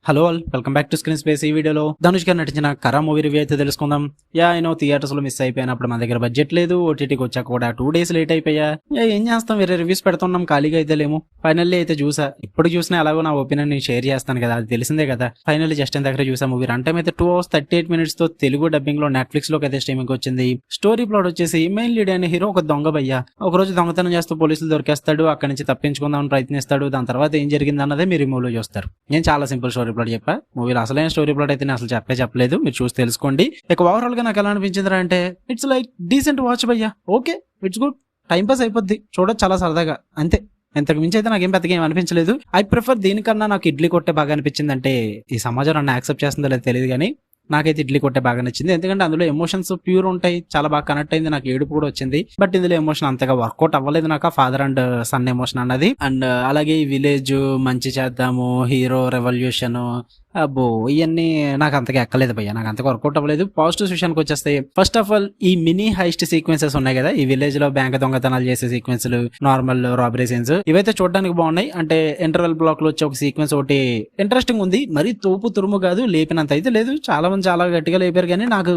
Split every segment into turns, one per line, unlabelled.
Hello all, welcome back to screen space. ఈ వీడియోలో ధనుష్ గారు నటించిన కరా మూవీ రివ్యూ అయితే తెలుసుకుందాం. థియేటర్స్ లో మిస్ అయిపోయినప్పుడు మన దగ్గర బడ్జెట్ లేదు, ఓటీటీకి వచ్చాక కూడా 2 days లేట్ అయిపోయా. ఏం చేస్తాం, వేరే రివ్యూస్ పెడుతున్నాం, ఖాళీగా అయితే లేము. ఫైనల్లీ అయితే చూసా. ఇప్పుడు చూసినా ఎలాగో నా ఒపీనియన్ నేను షేర్ చేస్తాను కదా, అది తెలిసిందే కదా. ఫైనల్లీ జస్ట్ దగ్గర చూసా మూవీ. రన్ టైం అయితే 2 hours 38 minutes తో తెలుగు డబ్బింగ్ లో నెట్ఫ్లిక్స్ లోకి అయితే స్ట్రీమింగ్ వచ్చింది. స్టోరీ ప్లాట్ వచ్చేసి మెయిన్ లీడ్ అనే హీరో ఒక దొంగ భయ్య. ఒక రోజు దొంగతనం చేస్తూ పోలీసులు దొరికేస్తాడు, అక్కడి నుంచి తప్పించుకుందామని ప్రయత్నిస్తాడు. దాని తర్వాత ఏం జరిగింది అన్నదే మీరు ఈ మూవీలో చూస్తారు. నేను చాలా సింపుల్ స్టోరీ ప్లాట్ చెప్పా. మూవీలో అసలైన స్టోరీ ప్లాట్ అయితే నేను అసలు చెప్పలేదు, మీరు చూసి తెలుసుకోండి. ఇక ఓవరాల్ గా నాకు ఎలా అనిపించింది అంటే, ఇట్స్ లైక్ డీసెంట్ వాచ్ భయ్యా. Okay, it's good, time pass అయిపోద్ది, చూడొచ్చు చాలా సరదాగా, అంతే. ఇంతకు మించి అయితే నాకేం పెద్దగా ఏం అనిపించలేదు. ఐ ప్రిఫర్ దీనికన్నా నాకు ఇడ్లీ కొట్టే బాగా అనిపించింది. అంటే ఈ సమాజం నన్ను యాక్సెప్ట్ చేస్తుందో లేదో తెలియదు కానీ నాకైతే ఇడ్లీ కొట్టే బాగా నచ్చింది. ఎందుకంటే అందులో ఎమోషన్స్ ప్యూర్ ఉంటాయి, చాలా బాగా కనెక్ట్ అయింది, నాకు ఏడుపు కూడా వచ్చింది. బట్ ఇందులో ఎమోషన్ అంతగా వర్కౌట్ అవ్వలేదు నాకు, ఫాదర్ అండ్ సన్ ఎమోషన్ అన్నది. అండ్ అలాగే ఈ విలేజ్ మంచి చేద్దాము, హీరో రెవల్యూషన్, అబ్బో ఇవన్నీ నాకు అంతగా ఎక్కలేదు భయ్య, నాకు అంతగా వర్కౌట్ అవ్వలేదు. పాజిటివ్ విషయానికి వచ్చేస్తాయి. ఫస్ట్ ఆఫ్ ఆల్ ఈ మినీ హైస్ట్ సీక్వెన్సెస్ ఉన్నాయి కదా, ఈ విలేజ్ లో బ్యాంక్ దొంగతనాలు చేసే సీక్వెన్స్లు, నార్మల్ రాబరీ సీన్స్, ఇవైతే చూడడానికి బాగున్నాయి. అంటే ఇంటర్వెల్ బ్లాక్ లో వచ్చే ఒక సీక్వెన్స్ ఒకటి ఇంట్రెస్టింగ్ ఉంది. మరి తోపు తురుము కాదు, లేపినంత అయితే లేదు. చాలా మంది చాలా గట్టిగా లేపారు, కానీ నాకు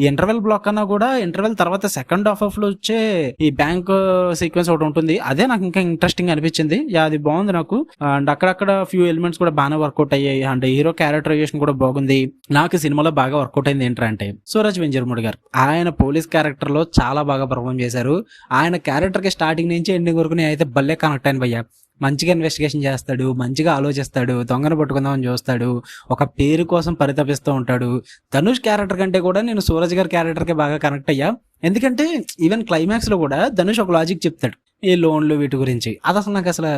ఈ ఇంటర్వెల్ బ్లాక్ కన్నా కూడా ఇంటర్వెల్ తర్వాత సెకండ్ హాఫ్ లో వచ్చే ఈ బ్యాంక్ సీక్వెన్స్ ఒకటి ఉంటుంది, అదే నాకు ఇంకా ఇంట్రెస్టింగ్ అనిపించింది. అది బాగుంది నాకు. అండ్ అక్కడక్కడ ఫ్యూ ఎలిమెంట్స్ కూడా బాగానే వర్కౌట్ అయ్యాయి. అండ్ హీరో క్యారెక్టరైజేషన్ కూడా బాగుంది. నాకు సినిమాలో బాగా వర్కౌట్ అయింది ఏంటంటే, సూరజ్ వెంజర్ముడి గారు ఆయన పోలీస్ క్యారెక్టర్ లో చాలా బాగా పర్ఫార్మ్ చేశారు. ఆయన క్యారెక్టర్ కి స్టార్టింగ్ నుంచి ఎండింగ్ వరకు నేను అయితే భలే కనెక్ట్ అయిన భయ్యా. మంచిగా ఇన్వెస్టిగేషన్ చేస్తాడు, మంచిగా ఆలోచిస్తాడు, దొంగను పట్టుకుందామని చూస్తాడు, ఒక పేరు కోసం పరితపిస్తూ ఉంటాడు. ధనుష్ క్యారెక్టర్ కంటే కూడా నేను సూరజ్ గారి క్యారెక్టర్ కి బాగా కనెక్ట్ అయ్యా. ఎందుకంటే ఈవెన్ క్లైమాక్స్ లో కూడా ధనుష్ ఒక లాజిక్ చెప్తాడు ఈ లోన్లు వీటి గురించి. అది అసలు నాకు అసలు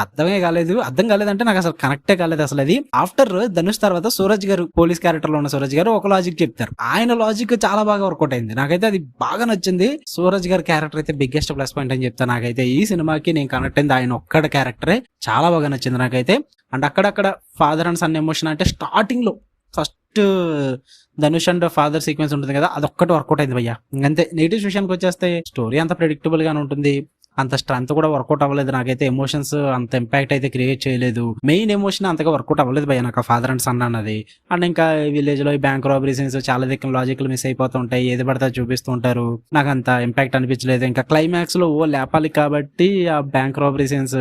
అర్థం కాలేదంటే నాకు అసలు కనెక్టే కాలేదు అసలు. అది ఆఫ్టర్ ధనుష్ తర్వాత సూరజ్ గారు, పోలీస్ క్యారెక్టర్ లో ఉన్న సూరజ్ గారు ఒక లాజిక్ చెప్తారు. ఆయన లాజిక్ చాలా బాగా వర్కౌట్ అయింది, నాకైతే అది బాగా నచ్చింది. సూరజ్ గారి క్యారెక్టర్ అయితే బిగ్గెస్ట్ ప్లస్ పాయింట్ అని చెప్తాను. నాకైతే ఈ సినిమాకి నేను కనెక్ట్ అయింది ఆయన ఒక్కడ క్యారెక్టరే, చాలా బాగా నచ్చింది నాకైతే. అండ్ అక్కడక్కడ ఫాదర్ అండ్ సన్ ఎమోషన్ అంటే స్టార్టింగ్ లో first Dhanush and father sequence ఉంటుంది కదా, అదొక్కటి వర్కౌట్ అయింది భయ్యా. ఇంకంతే. నెగిటివ్స్ విషయానికి వచ్చేస్తే స్టోరీ అంత ప్రెడిక్టబుల్ గానే ఉంటుంది, అంత స్ట్రెంత్ కూడా వర్కౌట్ అవ్వలేదు. నాకైతే ఎమోషన్స్ అంత ఇంపాక్ట్ అయితే క్రియేట్ చేయలేదు. మెయిన్ ఎమోషన్ అంతగా వర్కౌట్ అవ్వలేదు భయ్య నాకు ఫాదర్ అండ్ సన్ అన్నది. అండ్ ఇంకా విలేజ్ లో ఈ బ్యాంక్ రాబరీ సీన్స్ చాలా దిక్కున లాజికల్ మిస్ అయిపోతూ ఉంటాయి, ఏది పడితే చూపిస్తూ ఉంటారు, నాకు అంత ఇంపాక్ట్ అనిపించలేదు. ఇంకా క్లైమాక్స్ లో లేపాలి కాబట్టి ఆ బ్యాంక్ రాబరీ సీన్స్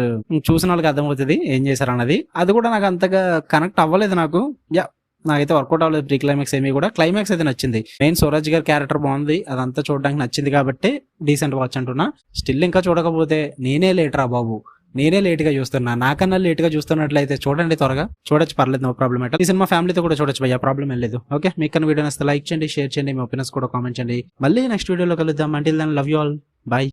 చూసిన వాళ్ళకి అర్థమవుతుంది ఏం చేశారు అన్నది. అది కూడా నాకు అంతగా కనెక్ట్ అవ్వలేదు నాకు. నాకైతే వర్కౌట్ అవ్వలేదు ప్రీ క్లైమాక్స్ ఏమీ కూడా. క్లైమాక్స్ అయితే నచ్చింది. మెయిన్ సూరజ్ గారి క్యారెక్టర్ బాగుంది, అదంతా చూడడానికి నచ్చింది కాబట్టి డీసెంట్ వాచ్ అంటున్నా. స్టిల్ ఇంకా చూడకపోతే నేనే లేట్ రా బాబు, నేనే లేట్ గా చూస్తున్నా, నాకన్నా లేట్ గా చూస్తున్నట్లయితే చూడండి, త్వరగా చూడొచ్చు, పర్లేదు, నో ప్రాబ్లం. ఈ సినిమా ఫ్యామిలీతో కూడా చూడొచ్చు భయ్యా, ప్రాబ్లం ఏం లేదు. ఓకే, మీకు వీడియో నచ్చితే లైక్ చేయండి, షేర్ చేయండి, మీ ఒపీనియన్స్ కూడా కామెంట్ చేయండి. మళ్ళీ నెక్స్ట్ వీడియోలో కలుద్దాం. Until then love you all, by.